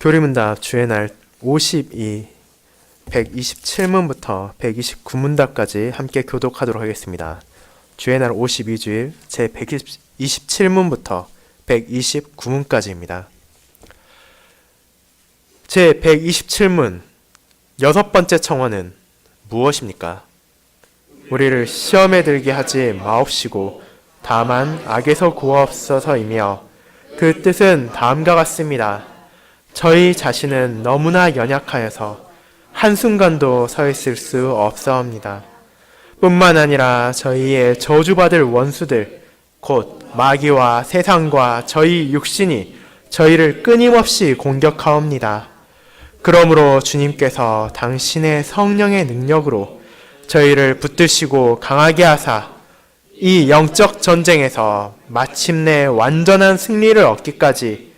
교리문답 주의 날 52, 127문부터 129문답까지 함께 교독하도록 하겠습니다. 주의 날 52주일 제 127문부터 129문까지입니다. 제 127문 여섯 번째 청원은 무엇입니까? 우리를 시험에 들게 하지 마옵시고 다만 악에서 구하옵소서이며 그 뜻은 다음과 같습니다. 저희 자신은 너무나 연약하여서 한순간도 서 있을 수 없사옵니다. 뿐만 아니라 저희의 저주받을 원수들 곧 마귀와 세상과 저희 육신이 저희를 끊임없이 공격하옵니다. 그러므로 주님께서 당신의 성령의 능력으로 저희를 붙드시고 강하게 하사 이 영적 전쟁에서 마침내 완전한 승리를 얻기까지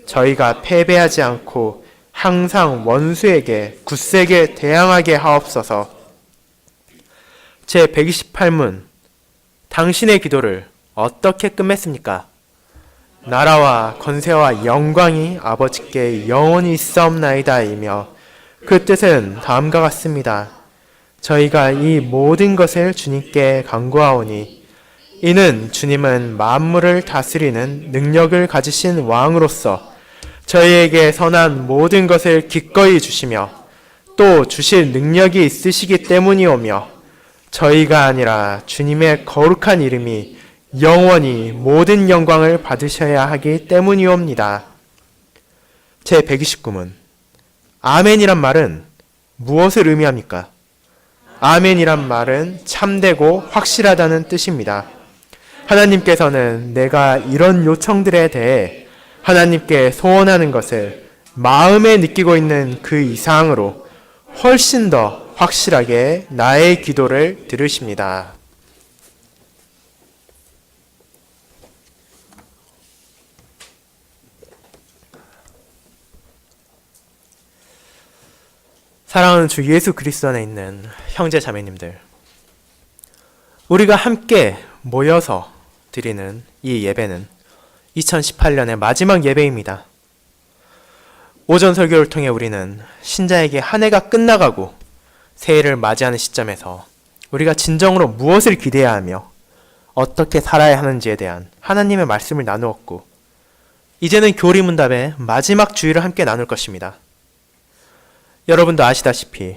저희가 패배하지 않고 항상 원수에게 굳세게 대항하게 하옵소서. 제 128문 당신의 기도를 어떻게 끝맺습니까? 나라와 권세와 영광이 아버지께 영원히 있사옵나이다 이며 그 뜻은 다음과 같습니다. 저희가 이 모든 것을 주님께 간구하오니 이는 주님은 만물을 다스리는 능력을 가지신 왕으로서 저희에게 선한 모든 것을 기꺼이 주시며 또 주실 능력이 있으시기 때문이오며 저희가 아니라 주님의 거룩한 이름이 영원히 모든 영광을 받으셔야 하기 때문이옵니다. 제 129문 아멘이란 말은 무엇을 의미합니까? 아멘이란 말은 참되고 확실하다는 뜻입니다. 하나님께서는 내가 이런 요청들에 대해 하나님께 소원하는 것을 마음에 느끼고 있는 그 이상으로 훨씬 더 확실하게 나의 기도를 들으십니다. 사랑하는 주 예수 그리스도 안에 있는 형제 자매님들, 우리가 함께 모여서 드리는 이 예배는 2018년의 마지막 예배입니다. 오전 설교를 통해 우리는 신자에게 한 해가 끝나가고 새해를 맞이하는 시점에서 우리가 진정으로 무엇을 기대해야 하며 어떻게 살아야 하는지에 대한 하나님의 말씀을 나누었고, 이제는 교리문답의 마지막 주일을 함께 나눌 것입니다. 여러분도 아시다시피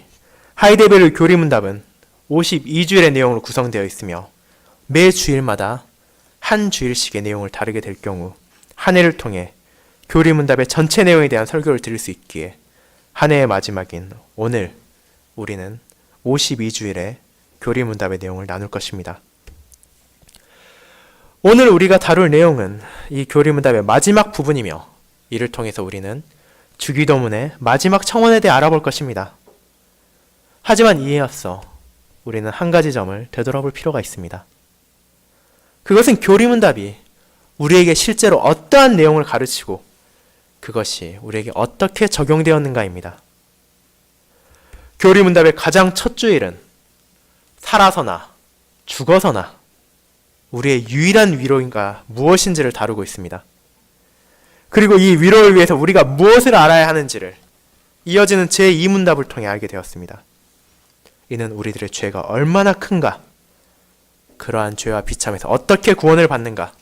하이데베르 교리문답은 52주일의 내용으로 구성되어 있으며 매 주일마다 한 주일씩의 내용을 다루게 될 경우 한 해를 통해 교리문답의 전체 내용에 대한 설교를 드릴 수 있기에 한 해의 마지막인 오늘 우리는 52주일의 교리문답의 내용을 나눌 것입니다. 오늘 우리가 다룰 내용은 이 교리문답의 마지막 부분이며 이를 통해서 우리는 주기도문의 마지막 청원에 대해 알아볼 것입니다. 하지만 이에 앞서 우리는 한 가지 점을 되돌아볼 필요가 있습니다. 그것은 교리문답이 우리에게 실제로 어떠한 내용을 가르치고 그것이 우리에게 어떻게 적용되었는가입니다. 교리문답의 가장 첫 주일은 살아서나 죽어서나 우리의 유일한 위로인가 무엇인지를 다루고 있습니다. 그리고 이 위로를 위해서 우리가 무엇을 알아야 하는지를 이어지는 제2문답을 통해 알게 되었습니다. 이는 우리들의 죄가 얼마나 큰가, 그러한 죄와 비참에서 어떻게 구원을 받는가,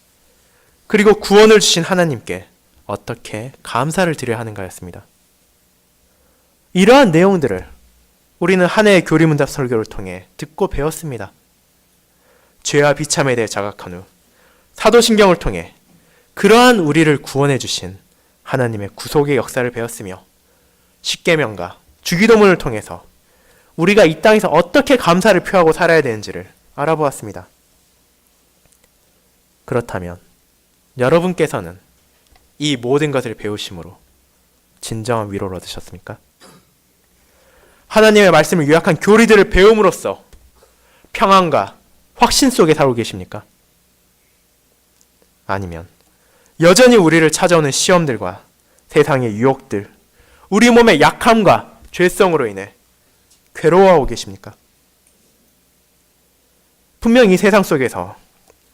그리고 구원을 주신 하나님께 어떻게 감사를 드려야 하는가였습니다. 이러한 내용들을 우리는 한 해의 교리문답 설교를 통해 듣고 배웠습니다. 죄와 비참에 대해 자각한 후 사도신경을 통해 그러한 우리를 구원해 주신 하나님의 구속의 역사를 배웠으며 십계명과 주기도문을 통해서 우리가 이 땅에서 어떻게 감사를 표하고 살아야 되는지를 알아보았습니다. 그렇다면 여러분께서는 이 모든 것을 배우심으로 진정한 위로를 얻으셨습니까? 하나님의 말씀을 요약한 교리들을 배움으로써 평안과 확신 속에 살고 계십니까? 아니면 여전히 우리를 찾아오는 시험들과 세상의 유혹들, 우리 몸의 약함과 죄성으로 인해 괴로워하고 계십니까? 분명 이 세상 속에서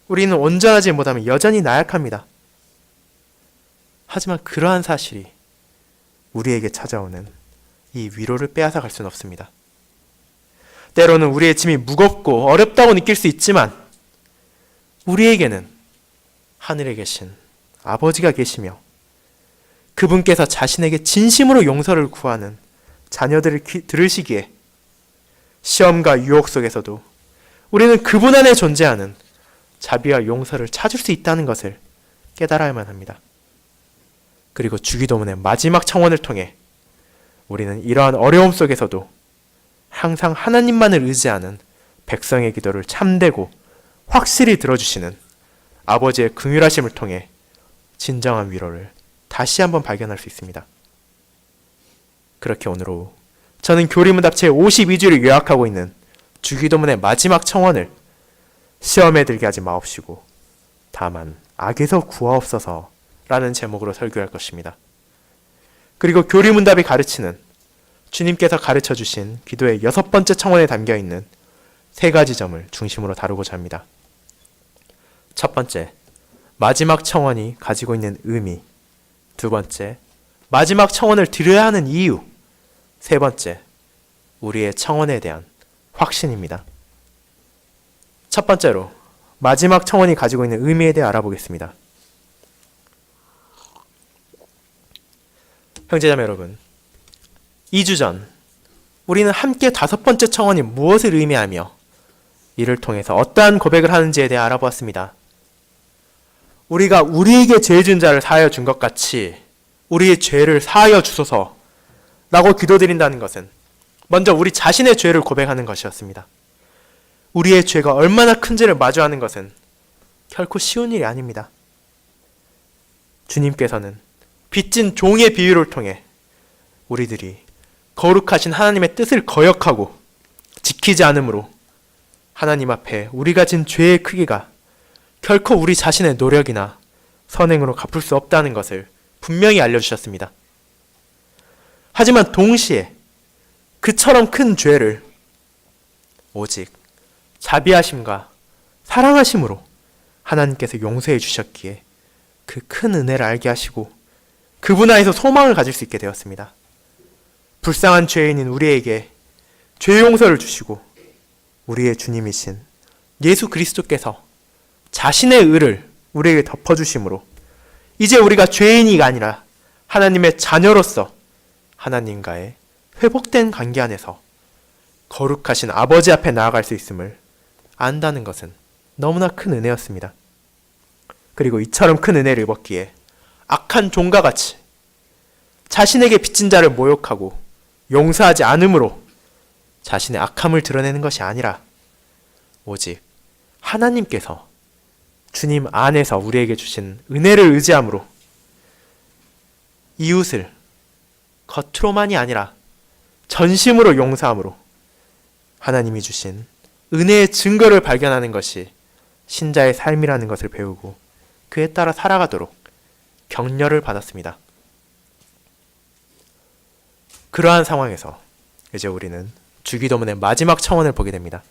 우리는 온전하지 못하면 여전히 나약합니다. 하지만 그러한 사실이 우리에게 찾아오는 이 위로를 빼앗아 갈 수는 없습니다. 때로는 우리의 짐이 무겁고 어렵다고 느낄 수 있지만 우리에게는 하늘에 계신 아버지가 계시며 그분께서 자신에게 진심으로 용서를 구하는 자녀들을 들으시기에 시험과 유혹 속에서도 우리는 그분 안에 존재하는 자비와 용서를 찾을 수 있다는 것을 깨달아야만 합니다. 그리고 주기도문의 마지막 청원을 통해 우리는 이러한 어려움 속에서도 항상 하나님만을 의지하는 백성의 기도를 참되고 확실히 들어주시는 아버지의 긍휼하심을 통해 진정한 위로를 다시 한번 발견할 수 있습니다. 그렇게 오늘 오후 저는 교리문답 제52주를 요약하고 있는 주기도문의 마지막 청원을 시험에 들게 하지 마옵시고 다만 악에서 구하옵소서 라는 제목으로 설교할 것입니다. 그리고 교리문답이 가르치는 주님께서 가르쳐 주신 기도의 6번째 청원에 담겨 있는 3가지 점을 중심으로 다루고자 합니다. 첫 번째, 마지막 청원이 가지고 있는 의미. 두 번째, 마지막 청원을 드려야 하는 이유. 세 번째, 우리의 청원에 대한 확신입니다. 첫 번째로 마지막 청원이 가지고 있는 의미에 대해 알아보겠습니다. 형제자매 여러분, 2주 전 우리는 함께 5번째 청원이 무엇을 의미하며 이를 통해서 어떠한 고백을 하는지에 대해 알아보았습니다. 우리가 우리에게 죄 진 자를 사하여 준 것 같이 우리의 죄를 사하여 주소서 라고 기도드린다는 것은 먼저 우리 자신의 죄를 고백하는 것이었습니다. 우리의 죄가 얼마나 큰지를 마주하는 것은 결코 쉬운 일이 아닙니다. 주님께서는 빚진 종의 비유를 통해 우리들이 거룩하신 하나님의 뜻을 거역하고 지키지 않으므로 하나님 앞에 우리가 진 죄의 크기가 결코 우리 자신의 노력이나 선행으로 갚을 수 없다는 것을 분명히 알려주셨습니다. 하지만 동시에 그처럼 큰 죄를 오직 자비하심과 사랑하심으로 하나님께서 용서해 주셨기에 그 큰 은혜를 알게 하시고 그분 안에서 소망을 가질 수 있게 되었습니다. 불쌍한 죄인인 우리에게 죄 용서를 주시고 우리의 주님이신 예수 그리스도께서 자신의 의를 우리에게 덮어주심으로 이제 우리가 죄인이 아니라 하나님의 자녀로서 하나님과의 회복된 관계 안에서 거룩하신 아버지 앞에 나아갈 수 있음을 안다는 것은 너무나 큰 은혜였습니다. 그리고 이처럼 큰 은혜를 입었기에 악한 종과 같이 자신에게 빚진 자를 모욕하고 용서하지 않음으로 자신의 악함을 드러내는 것이 아니라 오직 하나님께서 주님 안에서 우리에게 주신 은혜를 의지함으로 이웃을 겉으로만이 아니라 전심으로 용서함으로 하나님이 주신 은혜의 증거를 발견하는 것이 신자의 삶이라는 것을 배우고 그에 따라 살아가도록 격려를 받았습니다. 그러한 상황에서 이제 우리는 주기도문의 마지막 청원을 보게 됩니다.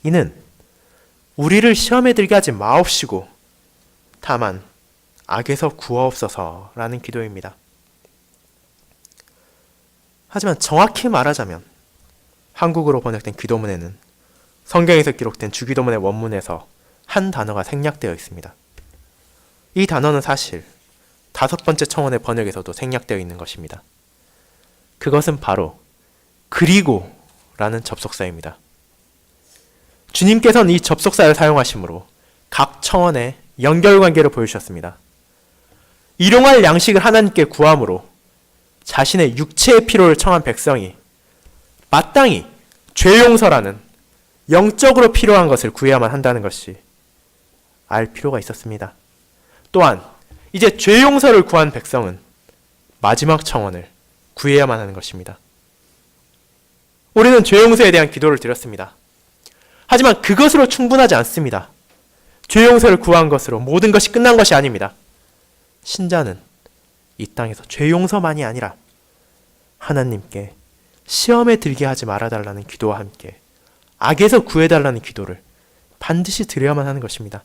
이는 우리를 시험에 들게 하지 마옵시고 다만 악에서 구하옵소서라는 기도입니다. 하지만 정확히 말하자면 한국어로 번역된 기도문에는 성경에서 기록된 주기도문의 원문에서 한 단어가 생략되어 있습니다. 이 단어는 사실 5번째 청원의 번역에서도 생략되어 있는 것입니다. 그것은 바로 그리고 라는 접속사입니다. 주님께서는 이 접속사를 사용하심으로 각 청원의 연결관계를 보여주셨습니다. 일용할 양식을 하나님께 구함으로 자신의 육체의 필요를 청한 백성이 마땅히 죄 용서라는 영적으로 필요한 것을 구해야만 한다는 것이 알 필요가 있었습니다. 또한 이제 죄 용서를 구한 백성은 마지막 청원을 구해야만 하는 것입니다. 우리는 죄 용서에 대한 기도를 드렸습니다. 하지만 그것으로 충분하지 않습니다. 죄 용서를 구한 것으로 모든 것이 끝난 것이 아닙니다. 신자는 이 땅에서 죄 용서만이 아니라 하나님께 시험에 들게 하지 말아달라는 기도와 함께 악에서 구해달라는 기도를 반드시 드려야만 하는 것입니다.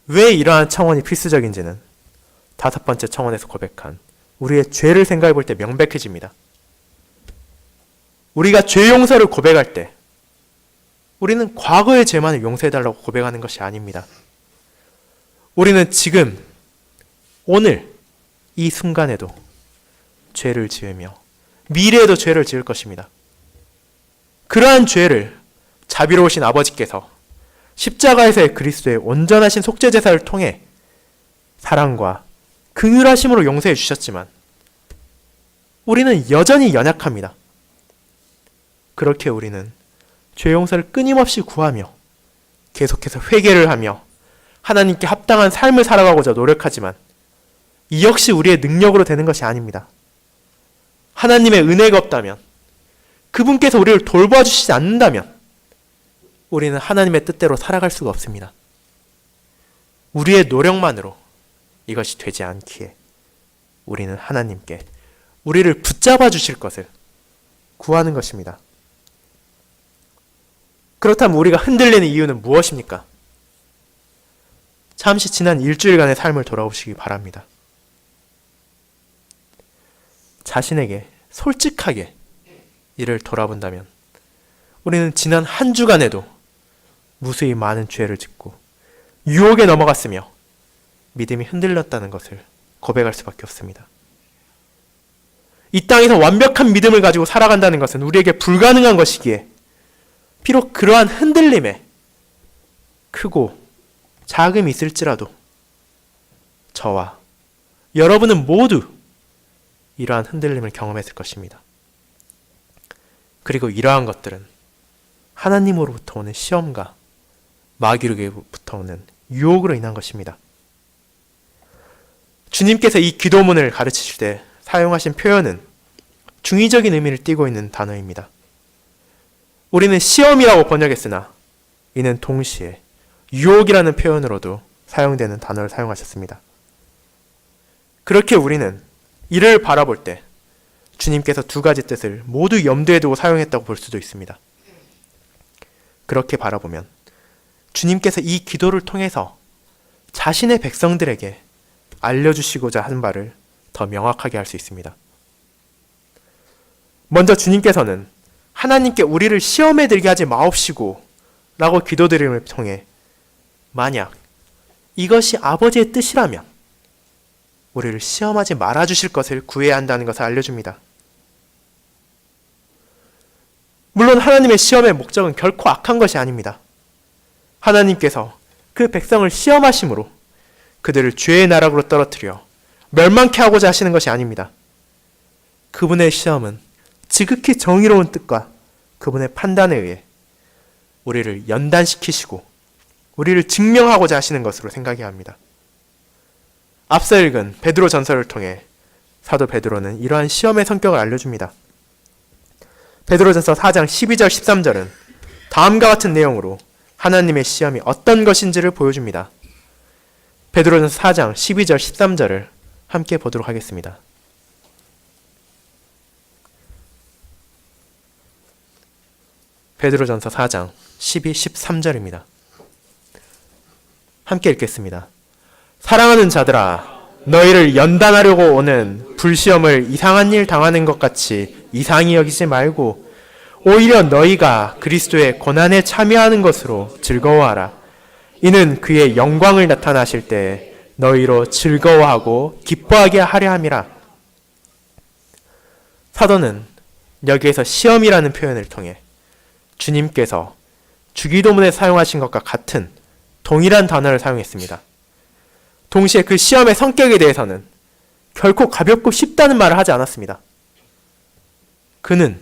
왜 이러한 청원이 필수적인지는 다섯 번째 청원에서 고백한 우리의 죄를 생각해 볼 때 명백해집니다. 우리가 죄 용서를 고백할 때 우리는 과거의 죄만을 용서해달라고 고백하는 것이 아닙니다. 우리는 지금, 오늘, 이 순간에도 죄를 지으며 미래에도 죄를 지을 것입니다. 그러한 죄를 자비로우신 아버지께서 십자가에서의 그리스도의 온전하신 속죄제사를 통해 사랑과 긍휼하심으로 용서해 주셨지만 우리는 여전히 연약합니다. 그렇게 우리는 죄 용서를 끊임없이 구하며 계속해서 회개를 하며 하나님께 합당한 삶을 살아가고자 노력하지만 이 역시 우리의 능력으로 되는 것이 아닙니다. 하나님의 은혜가 없다면, 그분께서 우리를 돌봐주시지 않는다면 우리는 하나님의 뜻대로 살아갈 수가 없습니다. 우리의 노력만으로 이것이 되지 않기에 우리는 하나님께 우리를 붙잡아 주실 것을 구하는 것입니다. 그렇다면 우리가 흔들리는 이유는 무엇입니까? 잠시 지난 일주일간의 삶을 돌아보시기 바랍니다. 자신에게 솔직하게 이를 돌아본다면 우리는 지난 한 주간에도 무수히 많은 죄를 짓고 유혹에 넘어갔으며 믿음이 흔들렸다는 것을 고백할 수밖에 없습니다. 이 땅에서 완벽한 믿음을 가지고 살아간다는 것은 우리에게 불가능한 것이기에 비록 그러한 흔들림에 크고 자금이 있을지라도 저와 여러분은 모두 이러한 흔들림을 경험했을 것입니다. 그리고 이러한 것들은 하나님으로부터 오는 시험과 마귀로부터 오는 유혹으로 인한 것입니다. 주님께서 이 기도문을 가르치실 때 사용하신 표현은 중의적인 의미를 띠고 있는 단어입니다. 우리는 시험이라고 번역했으나 이는 동시에 유혹이라는 표현으로도 사용되는 단어를 사용하셨습니다. 그렇게 우리는 이를 바라볼 때 주님께서 두 가지 뜻을 모두 염두에 두고 사용했다고 볼 수도 있습니다. 그렇게 바라보면 주님께서 이 기도를 통해서 자신의 백성들에게 알려주시고자 한 바를 더 명확하게 할 수 있습니다. 먼저 주님께서는 하나님께 우리를 시험에 들게 하지 마옵시고 라고 기도드림을 통해 만약 이것이 아버지의 뜻이라면 우리를 시험하지 말아주실 것을 구해야 한다는 것을 알려줍니다. 물론 하나님의 시험의 목적은 결코 악한 것이 아닙니다. 하나님께서 그 백성을 시험하심으로 그들을 죄의 나락으로 떨어뜨려 멸망케 하고자 하시는 것이 아닙니다. 그분의 시험은 지극히 정의로운 뜻과 그분의 판단에 의해 우리를 연단시키시고 우리를 증명하고자 하시는 것으로 생각해야 합니다. 앞서 읽은 베드로 전서를 통해 사도 베드로는 이러한 시험의 성격을 알려줍니다. 베드로전서 4장 12절 13절은 다음과 같은 내용으로 하나님의 시험이 어떤 것인지를 보여줍니다. 베드로전서 4장 12절 13절을 함께 보도록 하겠습니다. 베드로전서 4장 12, 13절입니다. 함께 읽겠습니다. 사랑하는 자들아, 너희를 연단하려고 오는 불시험을 이상한 일 당하는 것 같이 이상히 여기지 말고 오히려 너희가 그리스도의 고난에 참여하는 것으로 즐거워하라. 이는 그의 영광을 나타나실 때 너희로 즐거워하고 기뻐하게 하려 함이라. 사도는 여기에서 시험이라는 표현을 통해 주님께서 주기도문에 사용하신 것과 같은 동일한 단어를 사용했습니다. 동시에 그 시험의 성격에 대해서는 결코 가볍고 쉽다는 말을 하지 않았습니다. 그는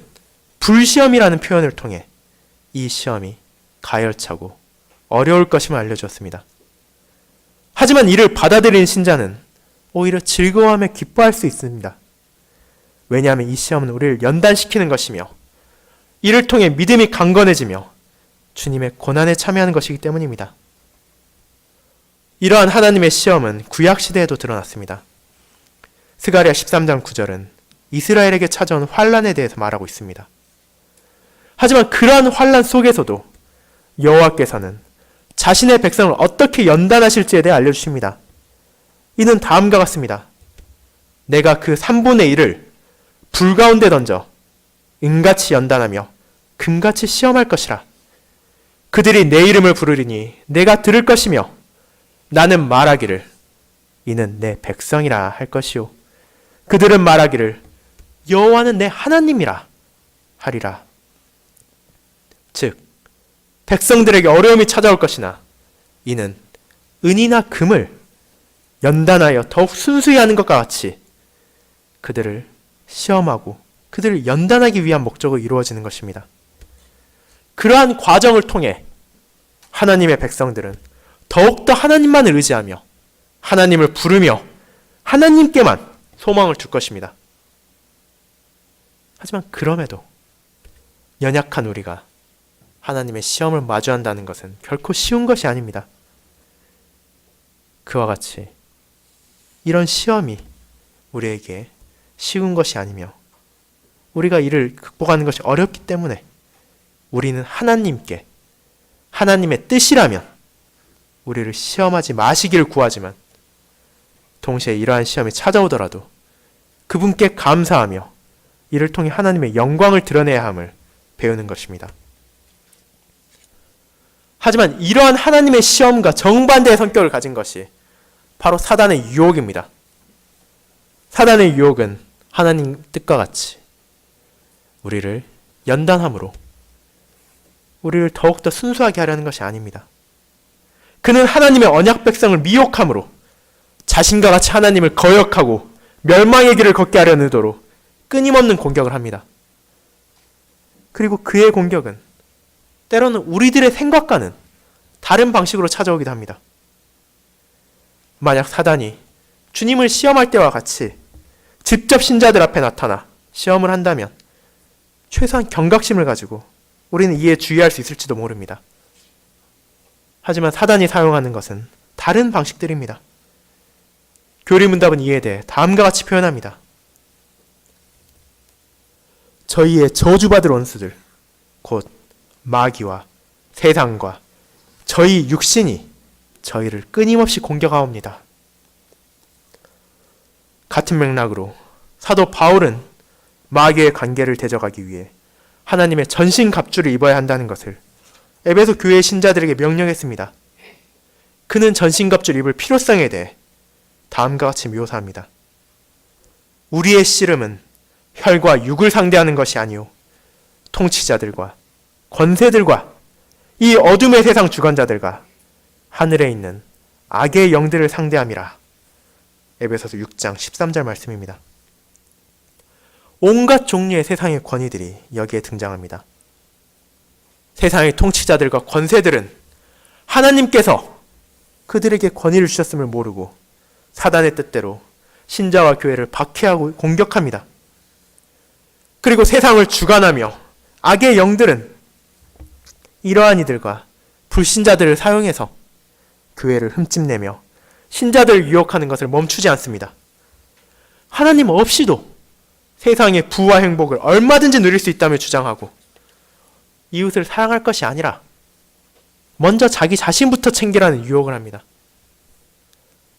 불시험이라는 표현을 통해 이 시험이 가열차고 어려울 것임을 알려주었습니다. 하지만 이를 받아들인 신자는 오히려 즐거워하며 기뻐할 수 있습니다. 왜냐하면 이 시험은 우리를 연단시키는 것이며 이를 통해 믿음이 강건해지며 주님의 고난에 참여하는 것이기 때문입니다. 이러한 하나님의 시험은 구약시대에도 드러났습니다. 스가랴 13장 9절은 이스라엘에게 찾아온 환란에 대해서 말하고 있습니다. 하지만 그러한 환란 속에서도 여호와께서는 자신의 백성을 어떻게 연단하실지에 대해 알려주십니다. 이는 다음과 같습니다. 내가 그 3분의 1을 불 가운데 던져 은같이 연단하며 금같이 시험할 것이라. 그들이 내 이름을 부르리니 내가 들을 것이며 나는 말하기를 이는 내 백성이라 할 것이요 그들은 말하기를 여호와는 내 하나님이라 하리라. 즉 백성들에게 어려움이 찾아올 것이나 이는 은이나 금을 연단하여 더욱 순수히 하는 것과 같이 그들을 시험하고 그들을 연단하기 위한 목적으로 이루어지는 것입니다. 그러한 과정을 통해 하나님의 백성들은 더욱더 하나님만을 의지하며 하나님을 부르며 하나님께만 소망을 둘 것입니다. 하지만 그럼에도 연약한 우리가 하나님의 시험을 마주한다는 것은 결코 쉬운 것이 아닙니다. 그와 같이 이런 시험이 우리에게 쉬운 것이 아니며 우리가 이를 극복하는 것이 어렵기 때문에 우리는 하나님께 하나님의 뜻이라면 우리를 시험하지 마시기를 구하지만 동시에 이러한 시험이 찾아오더라도 그분께 감사하며 이를 통해 하나님의 영광을 드러내야 함을 배우는 것입니다. 하지만 이러한 하나님의 시험과 정반대의 성격을 가진 것이 바로 사단의 유혹입니다. 사단의 유혹은 하나님 뜻과 같이 우리를 연단함으로 우리를 더욱더 순수하게 하려는 것이 아닙니다. 그는 하나님의 언약 백성을 미혹함으로 자신과 같이 하나님을 거역하고 멸망의 길을 걷게 하려는 의도로 끊임없는 공격을 합니다. 그리고 그의 공격은 때로는 우리들의 생각과는 다른 방식으로 찾아오기도 합니다. 만약 사단이 주님을 시험할 때와 같이 직접 신자들 앞에 나타나 시험을 한다면 최소한 경각심을 가지고 우리는 이에 주의할 수 있을지도 모릅니다. 하지만 사단이 사용하는 것은 다른 방식들입니다. 교리문답은 이에 대해 다음과 같이 표현합니다. 저희의 저주받을 원수들, 곧 마귀와 세상과 저희 육신이 저희를 끊임없이 공격하옵니다. 같은 맥락으로 사도 바울은 마귀의 관계를 대적하기 위해 하나님의 전신 갑주를 입어야 한다는 것을 에베소 교회 신자들에게 명령했습니다. 그는 전신 갑주를 입을 필요성에 대해 다음과 같이 묘사합니다. 우리의 씨름은 혈과 육을 상대하는 것이 아니요 통치자들과 권세들과 이 어둠의 세상 주관자들과 하늘에 있는 악의 영들을 상대함이라. 에베소서 6장 13절 말씀입니다. 온갖 종류의 세상의 권위들이 여기에 등장합니다. 세상의 통치자들과 권세들은 하나님께서 그들에게 권위를 주셨음을 모르고 사단의 뜻대로 신자와 교회를 박해하고 공격합니다. 그리고 세상을 주관하며 악의 영들은 이러한 이들과 불신자들을 사용해서 교회를 흠집내며 신자들을 유혹하는 것을 멈추지 않습니다. 하나님 없이도 세상의 부와 행복을 얼마든지 누릴 수 있다며 주장하고 이웃을 사랑할 것이 아니라 먼저 자기 자신부터 챙기라는 유혹을 합니다.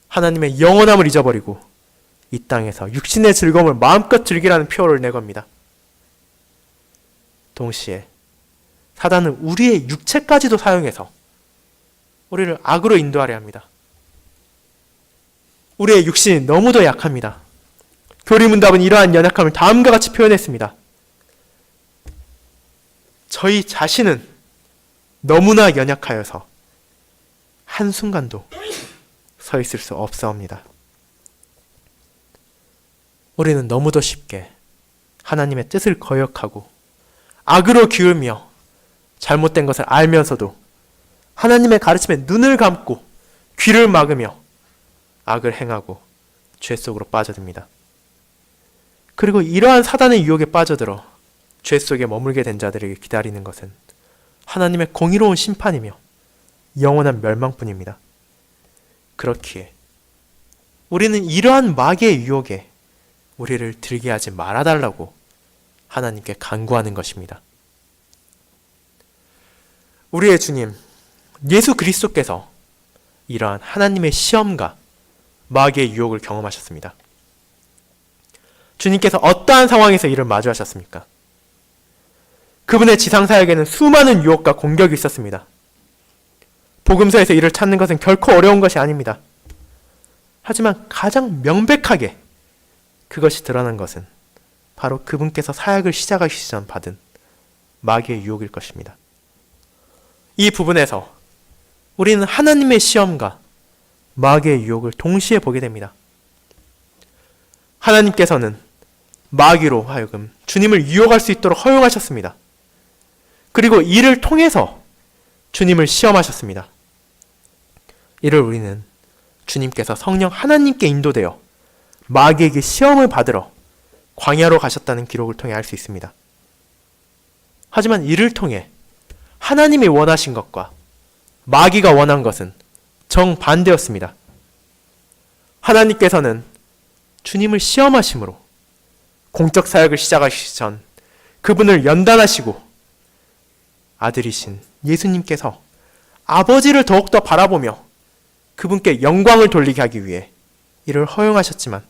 하나님의 영원함을 잊어버리고 이 땅에서 육신의 즐거움을 마음껏 즐기라는 표를 내겁니다. 동시에 사단은 우리의 육체까지도 사용해서 우리를 악으로 인도하려 합니다. 우리의 육신이 너무도 약합니다. 교리문답은 이러한 연약함을 다음과 같이 표현했습니다. 저희 자신은 너무나 연약하여서 한순간도 서 있을 수 없사옵니다. 우리는 너무도 쉽게 하나님의 뜻을 거역하고 악으로 기울며 잘못된 것을 알면서도 하나님의 가르침에 눈을 감고 귀를 막으며 악을 행하고 죄 속으로 빠져듭니다. 그리고 이러한 사단의 유혹에 빠져들어 죄 속에 머물게 된 자들에게 기다리는 것은 하나님의 공의로운 심판이며 영원한 멸망뿐입니다. 그렇기에 우리는 이러한 마귀의 유혹에 우리를 들게 하지 말아달라고 하나님께 간구하는 것입니다. 우리의 주님 예수 그리스도께서 이러한 하나님의 시험과 마귀의 유혹을 경험하셨습니다. 주님께서 어떠한 상황에서 이를 마주하셨습니까? 그분의 지상사역에는 수많은 유혹과 공격이 있었습니다. 복음서에서 이를 찾는 것은 결코 어려운 것이 아닙니다. 하지만 가장 명백하게 그것이 드러난 것은 바로 그분께서 사역을 시작하시기 전 받은 마귀의 유혹일 것입니다. 이 부분에서 우리는 하나님의 시험과 마귀의 유혹을 동시에 보게 됩니다. 하나님께서는 마귀로 하여금 주님을 유혹할 수 있도록 허용하셨습니다. 그리고 이를 통해서 주님을 시험하셨습니다. 이를 우리는 주님께서 성령 하나님께 인도되어 마귀에게 시험을 받으러 광야로 가셨다는 기록을 통해 알 수 있습니다. 하지만 이를 통해 하나님이 원하신 것과 마귀가 원한 것은 정반대였습니다. 하나님께서는 주님을 시험하심으로 공적 사역을 시작하시기 전 그분을 연단하시고 아들이신 예수님께서 아버지를 더욱더 바라보며 그분께 영광을 돌리게 하기 위해 이를 허용하셨지만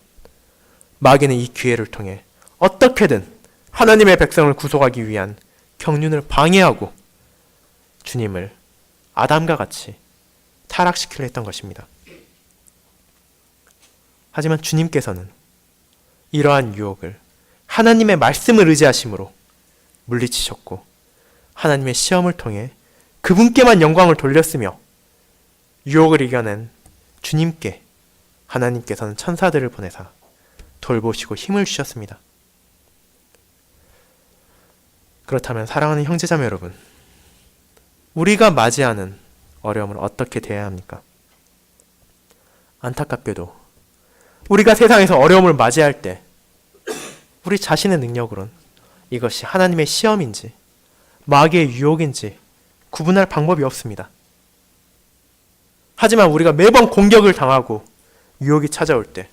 마귀는 이 기회를 통해 어떻게든 하나님의 백성을 구속하기 위한 경륜을 방해하고 주님을 아담과 같이 타락시키려 했던 것입니다. 하지만 주님께서는 이러한 유혹을 하나님의 말씀을 의지하심으로 물리치셨고 하나님의 시험을 통해 그분께만 영광을 돌렸으며 유혹을 이겨낸 주님께 하나님께서는 천사들을 보내사 돌보시고 힘을 주셨습니다. 그렇다면 사랑하는 형제자매 여러분, 우리가 맞이하는 어려움을 어떻게 대해야 합니까? 안타깝게도 우리가 세상에서 어려움을 맞이할 때 우리 자신의 능력으론 이것이 하나님의 시험인지 마귀의 유혹인지 구분할 방법이 없습니다. 하지만 우리가 매번 공격을 당하고 유혹이 찾아올 때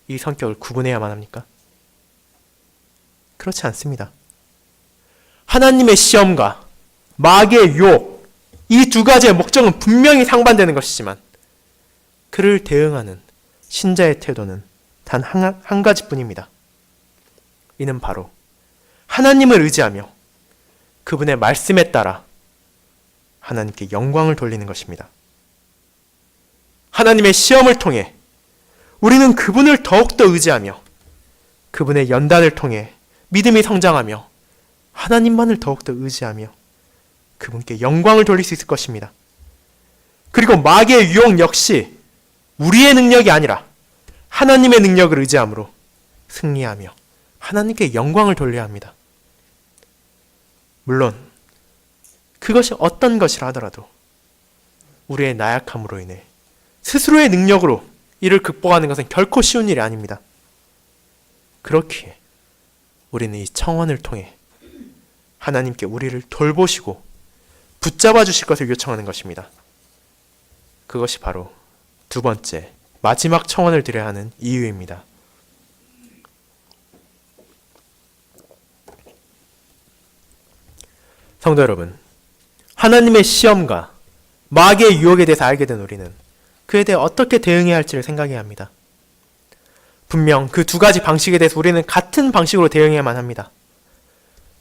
이 성격을 구분해야만 합니까? 그렇지 않습니다. 하나님의 시험과 마귀의 유혹, 이 두 가지의 목적은 분명히 상반되는 것이지만 그를 대응하는 신자의 태도는 단 한 가지뿐입니다. 이는 바로 하나님을 의지하며 그분의 말씀에 따라 하나님께 영광을 돌리는 것입니다. 하나님의 시험을 통해 우리는 그분을 더욱더 의지하며 그분의 연단을 통해 믿음이 성장하며 하나님만을 더욱더 의지하며 그분께 영광을 돌릴 수 있을 것입니다. 그리고 마귀의 유혹 역시 우리의 능력이 아니라 하나님의 능력을 의지함으로 승리하며 하나님께 영광을 돌려야 합니다. 물론 그것이 어떤 것이라 하더라도 우리의 나약함으로 인해 스스로의 능력으로 이를 극복하는 것은 결코 쉬운 일이 아닙니다. 그렇기에 우리는 이 청원을 통해 하나님께 우리를 돌보시고 붙잡아 주실 것을 요청하는 것입니다. 그것이 바로 두 번째, 마지막 청원을 드려야 하는 이유입니다. 성도 여러분, 하나님의 시험과 마귀의 유혹에 대해서 알게 된 우리는 그에 대해 어떻게 대응해야 할지를 생각해야 합니다. 분명 그 두 가지 방식에 대해서 우리는 같은 방식으로 대응해야만 합니다.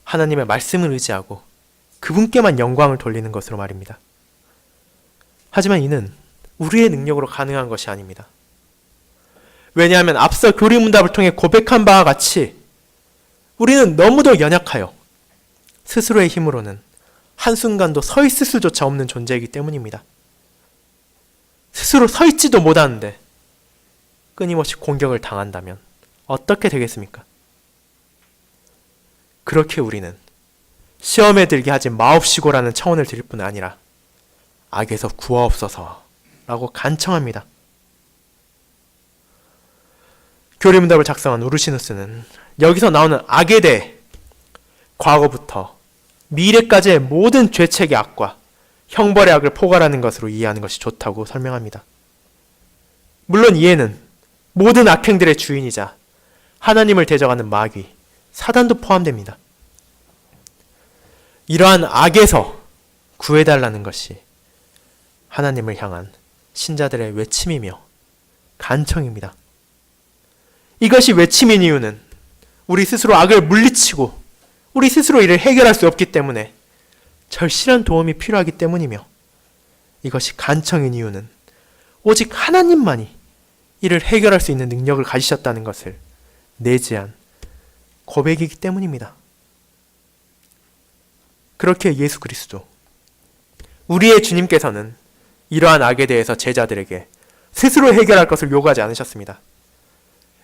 하나님의 말씀을 의지하고 그분께만 영광을 돌리는 것으로 말입니다. 하지만 이는 우리의 능력으로 가능한 것이 아닙니다. 왜냐하면 앞서 교리문답을 통해 고백한 바와 같이 우리는 너무도 연약하여 스스로의 힘으로는 한순간도 서 있을 수조차 없는 존재이기 때문입니다. 스스로 서 있지도 못하는데 끊임없이 공격을 당한다면 어떻게 되겠습니까? 그렇게 우리는 시험에 들게 하지 마옵시고라는 청원을 드릴 뿐 아니라 악에서 구하옵소서 라고 간청합니다. 교리문답을 작성한 우르시누스는 여기서 나오는 악에 대해 과거부터 미래까지의 모든 죄책의 악과 형벌의 악을 포괄하는 것으로 이해하는 것이 좋다고 설명합니다. 물론 이에는 모든 악행들의 주인이자 하나님을 대적하는 마귀, 사단도 포함됩니다. 이러한 악에서 구해달라는 것이 하나님을 향한 신자들의 외침이며 간청입니다. 이것이 외침인 이유는 우리 스스로 악을 물리치고 우리 스스로 이를 해결할 수 없기 때문에 절실한 도움이 필요하기 때문이며, 이것이 간청인 이유는 오직 하나님만이 이를 해결할 수 있는 능력을 가지셨다는 것을 내재한 고백이기 때문입니다. 그렇게 예수 그리스도, 우리의 주님께서는 이러한 악에 대해서 제자들에게 스스로 해결할 것을 요구하지 않으셨습니다.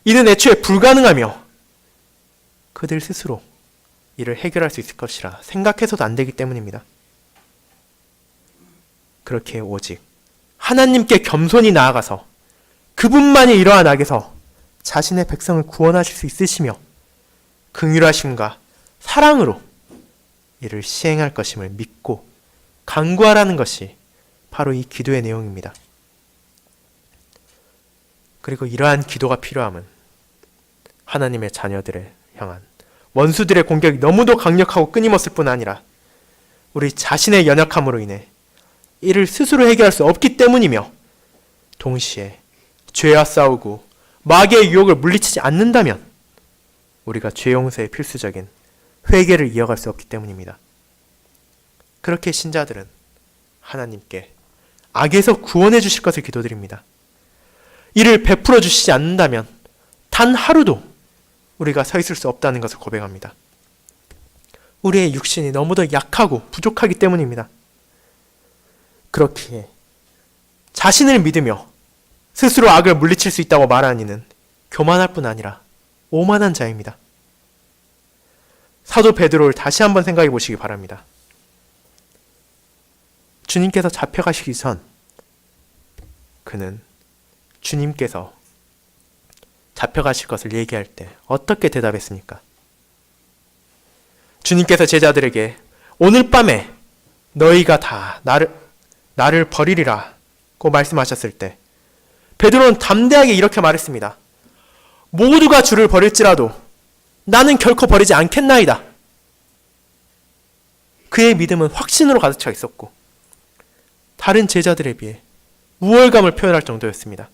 이는 애초에 불가능하며 그들 스스로 이를 해결할 수 있을 것이라 생각해서도 안 되기 때문입니다. 그렇게 오직 하나님께 겸손히 나아가서 그분만이 이러한 악에서 자신의 백성을 구원하실 수 있으시며 긍휼하심과 사랑으로 이를 시행할 것임을 믿고 간구하라는 것이 바로 이 기도의 내용입니다. 그리고 이러한 기도가 필요함은 하나님의 자녀들을 향한 원수들의 공격이 너무도 강력하고 끊임없을 뿐 아니라 우리 자신의 연약함으로 인해 이를 스스로 해결할 수 없기 때문이며, 동시에 죄와 싸우고 마귀의 유혹을 물리치지 않는다면 우리가 죄 용서의 필수적인 회개를 이어갈 수 없기 때문입니다. 그렇게 신자들은 하나님께 악에서 구원해 주실 것을 기도드립니다. 이를 베풀어 주시지 않는다면 단 하루도 우리가 서 있을 수 없다는 것을 고백합니다. 우리의 육신이 너무도 약하고 부족하기 때문입니다. 그렇기에 자신을 믿으며 스스로 악을 물리칠 수 있다고 말하는 이는 교만할 뿐 아니라 오만한 자입니다. 사도 베드로를 다시 한번 생각해 보시기 바랍니다. 주님께서 잡혀가시기 전 그는 주님께서 잡혀가실 것을 얘기할 때 어떻게 대답했습니까? 주님께서 제자들에게 오늘 밤에 너희가 다 나를 버리리라고 말씀하셨을 때 베드로는 담대하게 이렇게 말했습니다. 모두가 주를 버릴지라도 나는 결코 버리지 않겠나이다. 그의 믿음은 확신으로 가득 차 있었고 다른 제자들에 비해 우월감을 표현할 정도였습니다.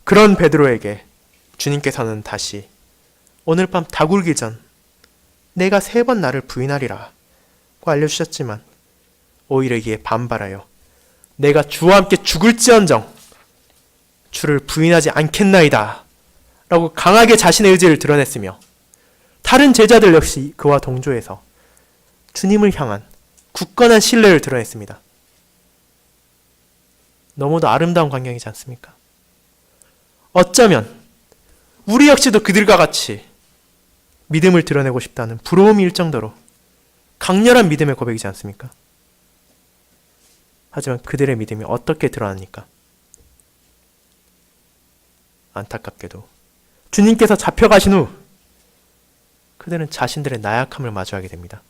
그런 베드로에게 주님께서는 다시 오늘 밤 다굴기 전 내가 3번 나를 부인하리라 고 알려주셨지만 오히려 이에 반발하여 내가 주와 함께 죽을지언정 주를 부인하지 않겠나이다 라고 강하게 자신의 의지를 드러냈으며, 다른 제자들 역시 그와 동조해서 주님을 향한 굳건한 신뢰를 드러냈습니다. 너무도 아름다운 광경이지 않습니까? 어쩌면 우리 역시도 그들과 같이 믿음을 드러내고 싶다는 부러움이 일 정도로 강렬한 믿음의 고백이지 않습니까? 하지만 그들의 믿음이 어떻게 드러납니까? 안타깝게도 주님께서 잡혀가신 후 그들은 자신들의 나약함을 마주하게 됩니다.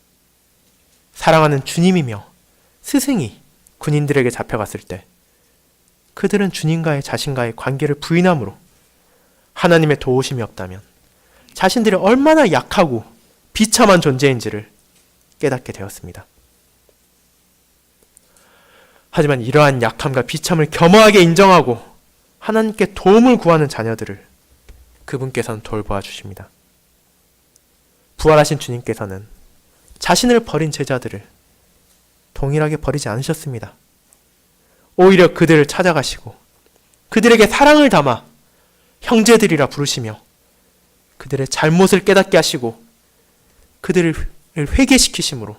사랑하는 주님이며 스승이 군인들에게 잡혀갔을 때 그들은 주님과의 자신과의 관계를 부인함으로 하나님의 도우심이 없다면 자신들이 얼마나 약하고 비참한 존재인지를 깨닫게 되었습니다. 하지만 이러한 약함과 비참을 겸허하게 인정하고 하나님께 도움을 구하는 자녀들을 그분께서는 돌보아 주십니다. 부활하신 주님께서는 자신을 버린 제자들을 동일하게 버리지 않으셨습니다. 오히려 그들을 찾아가시고 그들에게 사랑을 담아 형제들이라 부르시며 그들의 잘못을 깨닫게 하시고 그들을 회개시키심으로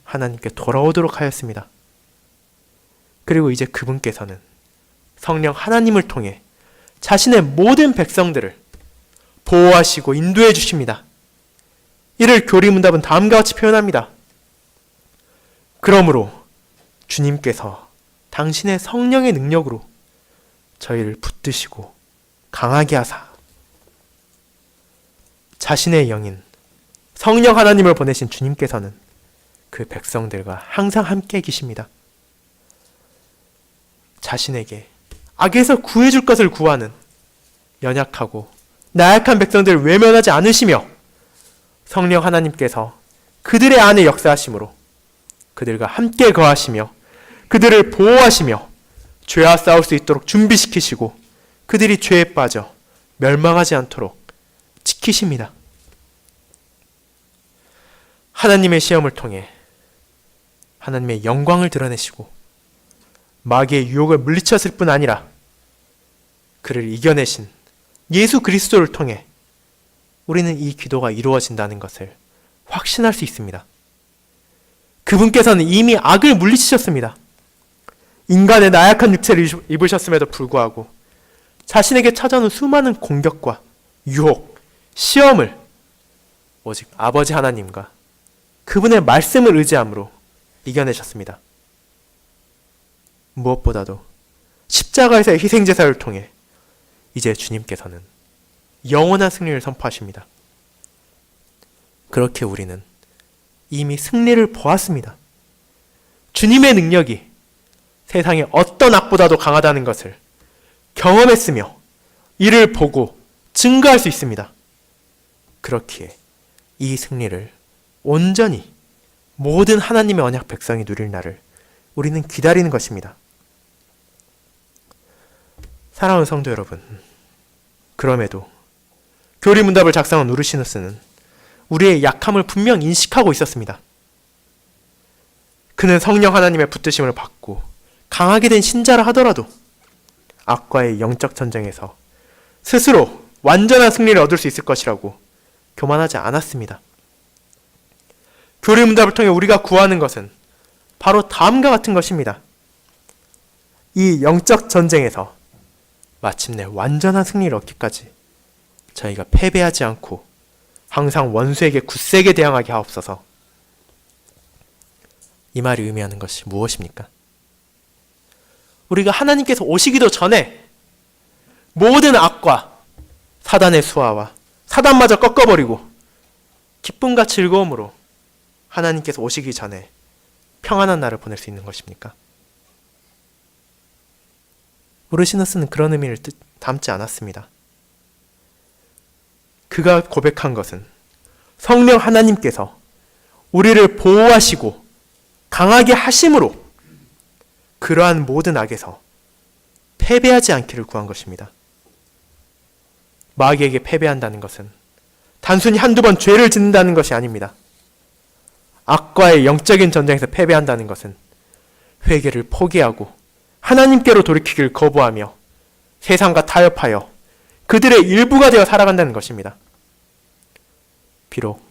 하나님께 돌아오도록 하였습니다. 그리고 이제 그분께서는 성령 하나님을 통해 자신의 모든 백성들을 보호하시고 인도해 주십니다. 이를 교리문답은 다음과 같이 표현합니다. 그러므로 주님께서 당신의 성령의 능력으로 저희를 붙드시고 강하게 하사 자신의 영인 성령 하나님을 보내신 주님께서는 그 백성들과 항상 함께 계십니다. 자신에게 악에서 구해줄 것을 구하는 연약하고 나약한 백성들을 외면하지 않으시며 성령 하나님께서 그들의 안에 역사하심으로 그들과 함께 거하시며 그들을 보호하시며 죄와 싸울 수 있도록 준비시키시고 그들이 죄에 빠져 멸망하지 않도록 지키십니다. 하나님의 시험을 통해 하나님의 영광을 드러내시고 마귀의 유혹을 물리쳤을 뿐 아니라 그를 이겨내신 예수 그리스도를 통해 우리는 이 기도가 이루어진다는 것을 확신할 수 있습니다. 그분께서는 이미 악을 물리치셨습니다. 인간의 나약한 육체를 입으셨음에도 불구하고 자신에게 찾아오는 수많은 공격과 유혹, 시험을 오직 아버지 하나님과 그분의 말씀을 의지함으로 이겨내셨습니다. 무엇보다도 십자가에서의 희생제사를 통해 이제 주님께서는 영원한 승리를 선포하십니다. 그렇게 우리는 이미 승리를 보았습니다. 주님의 능력이 세상의 어떤 악보다도 강하다는 것을 경험했으며 이를 보고 증거할 수 있습니다. 그렇기에 이 승리를 온전히 모든 하나님의 언약 백성이 누릴 날을 우리는 기다리는 것입니다. 사랑하는 성도 여러분, 그럼에도 교리문답을 작성한 우르시누스는 우리의 약함을 분명 인식하고 있었습니다. 그는 성령 하나님의 붙드심을 받고 강하게 된 신자라 하더라도 악과의 영적 전쟁에서 스스로 완전한 승리를 얻을 수 있을 것이라고 교만하지 않았습니다. 교리문답을 통해 우리가 구하는 것은 바로 다음과 같은 것입니다. 이 영적 전쟁에서 마침내 완전한 승리를 얻기까지 저희가 패배하지 않고 항상 원수에게 굳세게 대항하게 하옵소서. 이 말이 의미하는 것이 무엇입니까? 우리가 하나님께서 오시기도 전에 모든 악과 사단의 수하와 사단마저 꺾어버리고 기쁨과 즐거움으로 하나님께서 오시기 전에 평안한 날을 보낼 수 있는 것입니까? 우르시누스는 그런 의미를 담지 않았습니다. 그가 고백한 것은 성령 하나님께서 우리를 보호하시고 강하게 하심으로 그러한 모든 악에서 패배하지 않기를 구한 것입니다. 마귀에게 패배한다는 것은 단순히 한두 번 죄를 짓는다는 것이 아닙니다. 악과의 영적인 전쟁에서 패배한다는 것은 회개를 포기하고 하나님께로 돌이키기를 거부하며 세상과 타협하여 그들의 일부가 되어 살아간다는 것입니다. 비록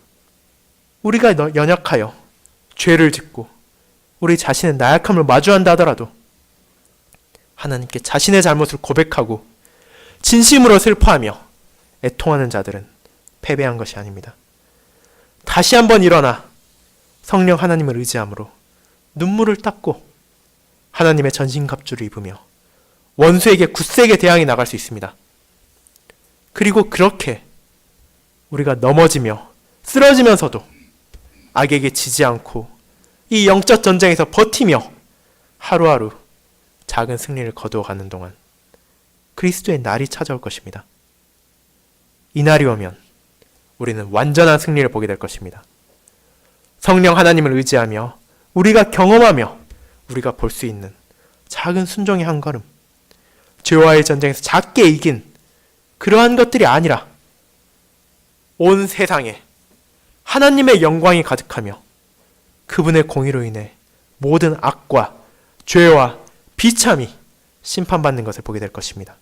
우리가 연약하여 죄를 짓고 우리 자신의 나약함을 마주한다 하더라도 하나님께 자신의 잘못을 고백하고 진심으로 슬퍼하며 애통하는 자들은 패배한 것이 아닙니다. 다시 한번 일어나 성령 하나님을 의지함으로 눈물을 닦고 하나님의 전신갑주를 입으며 원수에게 굳세게 대항해 나갈 수 있습니다. 그리고 그렇게 우리가 넘어지며 쓰러지면서도 악에게 지지 않고 이 영적 전쟁에서 버티며 하루하루 작은 승리를 거두어가는 동안 그리스도의 날이 찾아올 것입니다. 이 날이 오면 우리는 완전한 승리를 보게 될 것입니다. 성령 하나님을 의지하며 우리가 경험하며 우리가 볼 수 있는 작은 순종의 한 걸음, 죄와의 전쟁에서 작게 이긴 그러한 것들이 아니라 온 세상에 하나님의 영광이 가득하며 그분의 공의로 인해 모든 악과 죄와 비참이 심판받는 것을 보게 될 것입니다.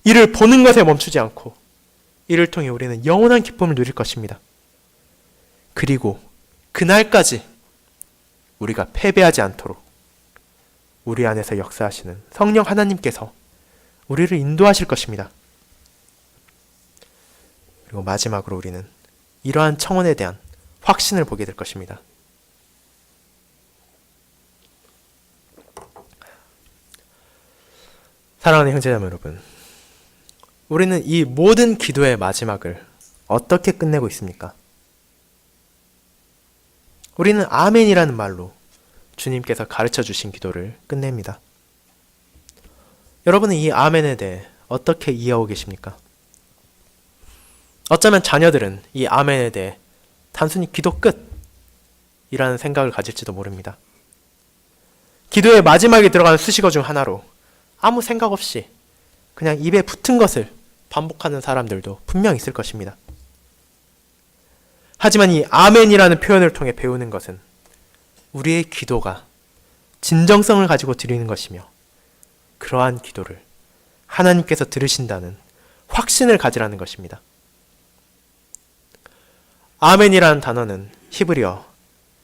이를 보는 것에 멈추지 않고 이를 통해 우리는 영원한 기쁨을 누릴 것입니다. 그리고 그날까지 우리가 패배하지 않도록 우리 안에서 역사하시는 성령 하나님께서 우리를 인도하실 것입니다. 그리고 마지막으로 우리는 이러한 청혼에 대한 확신을 보게 될 것입니다. 사랑하는 형제자매 여러분, 우리는 이 모든 기도의 마지막을 어떻게 끝내고 있습니까? 우리는 아멘이라는 말로 주님께서 가르쳐 주신 기도를 끝냅니다. 여러분은 이 아멘에 대해 어떻게 이해하고 계십니까? 어쩌면 자녀들은 이 아멘에 대해 단순히 기도 끝이라는 생각을 가질지도 모릅니다. 기도의 마지막에 들어가는 수식어 중 하나로 아무 생각 없이 그냥 입에 붙은 것을 반복하는 사람들도 분명 있을 것입니다. 하지만 이 아멘이라는 표현을 통해 배우는 것은 우리의 기도가 진정성을 가지고 드리는 것이며 그러한 기도를 하나님께서 들으신다는 확신을 가지라는 것입니다. 아멘이라는 단어는 히브리어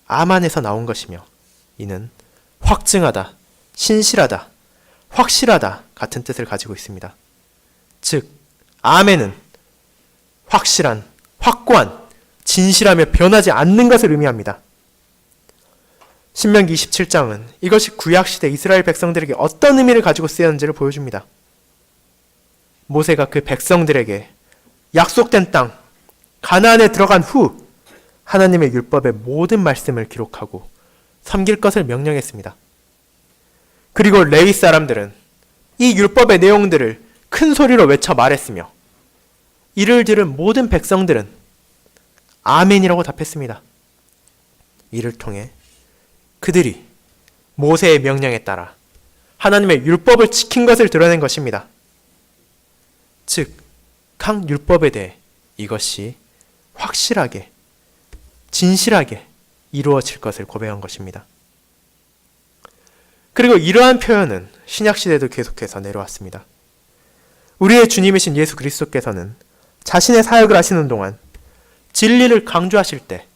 아만에서 나온 것이며 이는 확증하다, 신실하다, 확실하다 같은 뜻을 가지고 있습니다. 즉, 아멘은 확실한, 확고한, 진실하며 변하지 않는 것을 의미합니다. 신명기 27장은 이것이 구약시대 이스라엘 백성들에게 어떤 의미를 가지고 쓰였는지를 보여줍니다. 모세가 그 백성들에게 약속된 땅, 가나안에 들어간 후 하나님의 율법의 모든 말씀을 기록하고 섬길 것을 명령했습니다. 그리고 레위 사람들은 이 율법의 내용들을 큰 소리로 외쳐 말했으며 이를 들은 모든 백성들은 아멘이라고 답했습니다. 이를 통해 그들이 모세의 명령에 따라 하나님의 율법을 지킨 것을 드러낸 것입니다. 즉, 각 율법에 대해 이것이 확실하게, 진실하게 이루어질 것을 고백한 것입니다. 그리고 이러한 표현은 신약시대도 계속해서 내려왔습니다. 우리의 주님이신 예수 그리스도께서는 자신의 사역을 하시는 동안 진리를 강조하실 때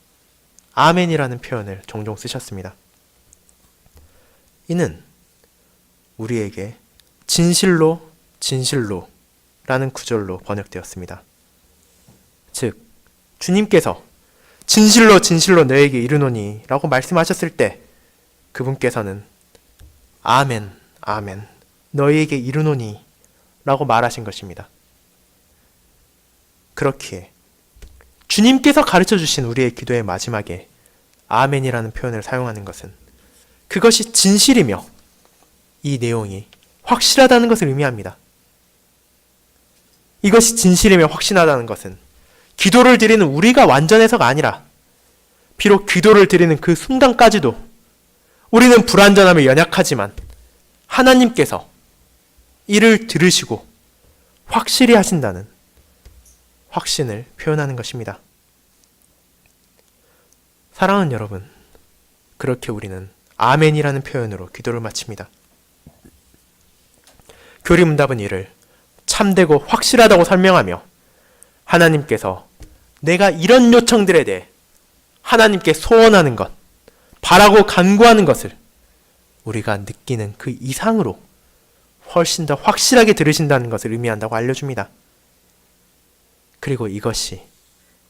아멘이라는 표현을 종종 쓰셨습니다. 이는 우리에게 진실로 진실로 라는 구절로 번역되었습니다. 즉, 주님께서 진실로 진실로 너에게 이르노니 라고 말씀하셨을 때 그분께서는 아멘, 아멘, 너희에게 이르노니 라고 말하신 것입니다. 그렇기에 주님께서 가르쳐 주신 우리의 기도의 마지막에 아멘이라는 표현을 사용하는 것은 그것이 진실이며 이 내용이 확실하다는 것을 의미합니다. 이것이 진실이며 확신하다는 것은 기도를 드리는 우리가 완전해서가 아니라 비록 기도를 드리는 그 순간까지도 우리는 불완전하며 연약하지만 하나님께서 이를 들으시고 확실히 하신다는 확신을 표현하는 것입니다. 사랑하는 여러분, 그렇게 우리는 아멘이라는 표현으로 기도를 마칩니다. 교리문답은 이를 참되고 확실하다고 설명하며 하나님께서 내가 이런 요청들에 대해 하나님께 소원하는 것, 바라고 간구하는 것을 우리가 느끼는 그 이상으로 훨씬 더 확실하게 들으신다는 것을 의미한다고 알려줍니다. 그리고 이것이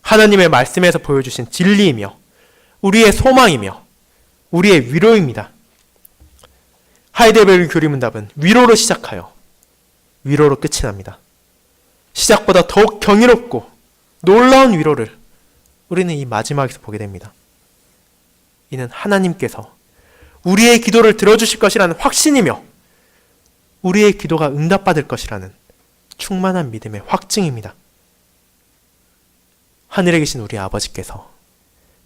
하나님의 말씀에서 보여주신 진리이며 우리의 소망이며 우리의 위로입니다. 하이델베르 교리문답은 위로로 시작하여 위로로 끝이 납니다. 시작보다 더욱 경이롭고 놀라운 위로를 우리는 이 마지막에서 보게 됩니다. 이는 하나님께서 우리의 기도를 들어주실 것이라는 확신이며 우리의 기도가 응답받을 것이라는 충만한 믿음의 확증입니다. 하늘에 계신 우리 아버지께서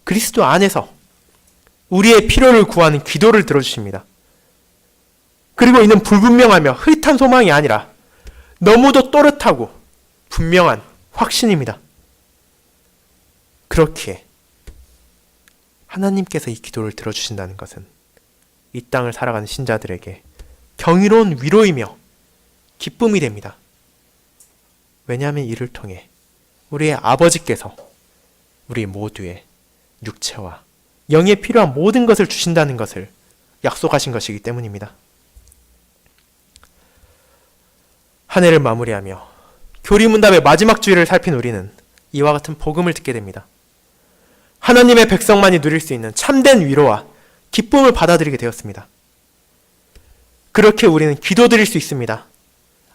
그리스도 안에서 우리의 필요를 구하는 기도를 들어주십니다. 그리고 이는 불분명하며 흐릿한 소망이 아니라 너무도 또렷하고 분명한 확신입니다. 그렇기에 하나님께서 이 기도를 들어주신다는 것은 이 땅을 살아가는 신자들에게 경이로운 위로이며 기쁨이 됩니다. 왜냐하면 이를 통해 우리의 아버지께서 우리 모두의 육체와 영에 필요한 모든 것을 주신다는 것을 약속하신 것이기 때문입니다. 한 해를 마무리하며 교리문답의 마지막 주일을 살핀 우리는 이와 같은 복음을 듣게 됩니다. 하나님의 백성만이 누릴 수 있는 참된 위로와 기쁨을 받아들이게 되었습니다. 그렇게 우리는 기도드릴 수 있습니다.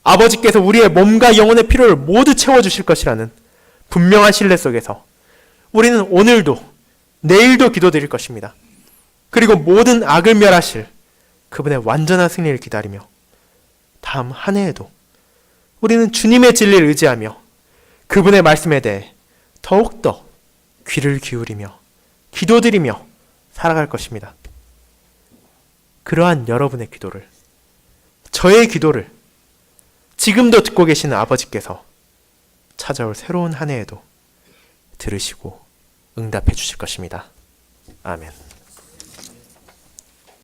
아버지께서 우리의 몸과 영혼의 필요를 모두 채워주실 것이라는 분명한 신뢰 속에서 우리는 오늘도 내일도 기도드릴 것입니다. 그리고 모든 악을 멸하실 그분의 완전한 승리를 기다리며 다음 한 해에도 우리는 주님의 진리를 의지하며 그분의 말씀에 대해 더욱더 귀를 기울이며 기도드리며 살아갈 것입니다. 그러한 여러분의 기도를, 저의 기도를 지금도 듣고 계시는 아버지께서 찾아올 새로운 한 해에도 들으시고 응답해 주실 것입니다. 아멘.